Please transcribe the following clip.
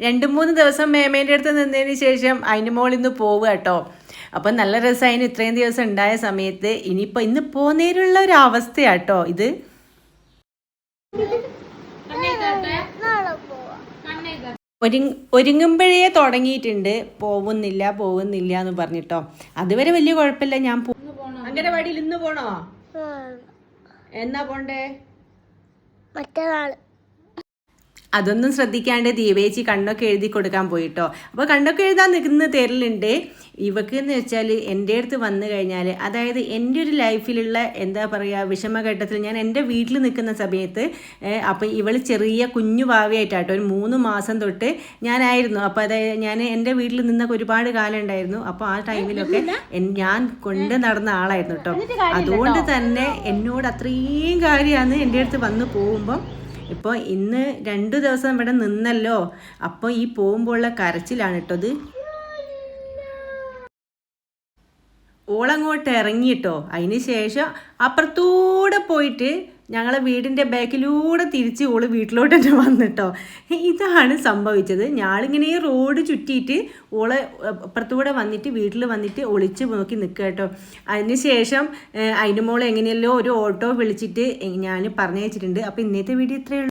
2-3 ദിവസം മേമേൻ്റെ അടുത്ത് നിന്നതിന് ശേഷം അതിൻ്റെ മോളിൽ നിന്ന് പോവുക കേട്ടോ. അപ്പം നല്ല രസമായിരുന്നു ഇത്രയും ദിവസം ഉണ്ടായ സമയത്ത്. ഇനിയിപ്പോൾ ഇന്ന് പോന്നേരുള്ള ഒരു അവസ്ഥയാട്ടോ ഇത്. ഒരുങ്ങുമ്പോഴേ തുടങ്ങിയിട്ടുണ്ട് പോകുന്നില്ല എന്ന് പറഞ്ഞിട്ടോ. അതുവരെ വലിയ കുഴപ്പമില്ല. ഞാൻ അംഗനവാടിയിൽ ഇന്ന് പോണോ? എന്നാ പോണ്ടേ? മറ്റന്നാൾ. അതൊന്നും ശ്രദ്ധിക്കാണ്ട് ദീപേച്ചി കണ്ണൊക്കെ എഴുതി കൊടുക്കാൻ പോയിട്ടോ. അപ്പോൾ കണ്ണൊക്കെ എഴുതാൻ നിന്ന് തരലുണ്ട്. ഇവക്ക് എന്ന് വെച്ചാൽ എൻ്റെ അടുത്ത് വന്നു കഴിഞ്ഞാൽ, അതായത് എൻ്റെ ഒരു ലൈഫിലുള്ള എന്താ പറയുക വിഷമഘട്ടത്തിൽ ഞാൻ എൻ്റെ വീട്ടിൽ നിൽക്കുന്ന സമയത്ത് അപ്പോൾ ഇവൾ ചെറിയ കുഞ്ഞു ഭാവിയായിട്ടാട്ടോ ഒരു 3 മാസം തൊട്ട് ഞാനായിരുന്നു. അപ്പോൾ അതായത് ഞാൻ എൻ്റെ വീട്ടിൽ നിന്നൊക്കെ ഒരുപാട് കാലം ഉണ്ടായിരുന്നു. അപ്പോൾ ആ ടൈമിലൊക്കെ ഞാൻ കൊണ്ട് നടന്ന ആളായിരുന്നു കേട്ടോ. അതുകൊണ്ട് തന്നെ എന്നോട് അത്രയും കാര്യമാണ് എൻ്റെ അടുത്ത് വന്ന് പോകുമ്പം. ഇപ്പോൾ ഇന്ന് 2 ദിവസം ഇവിടെ നിന്നല്ലോ. അപ്പോൾ ഈ പോകുമ്പോഴുള്ള കരച്ചിലാണ് കേട്ടോ. ഓളങ്ങോട്ട് ഇറങ്ങിയിട്ടോ. അതിന് ശേഷം അപ്പുറത്തൂടെ പോയിട്ട് ഞങ്ങളെ വീടിൻ്റെ ബാക്കിലൂടെ തിരിച്ച് ഓള് വീട്ടിലോട്ട് തന്നെ വന്നിട്ടോ. ഇതാണ് സംഭവിച്ചത്. ഞാളിങ്ങനെ റോഡ് ചുറ്റിയിട്ട് ഓളെ അപ്പുറത്തൂടെ വന്നിട്ട് വീട്ടിൽ വന്നിട്ട് ഒളിച്ച് നോക്കി നിൽക്കുക കേട്ടോ. അതിന് ശേഷം അതിൻ്റെ മോളെ എങ്ങനെയല്ലോ ഒരു ഓട്ടോ വിളിച്ചിട്ട് ഞാൻ പറഞ്ഞയച്ചിട്ടുണ്ട്. അപ്പോൾ ഇന്നത്തെ വീഡിയോ ഇത്രയേ ഉള്ളൂ.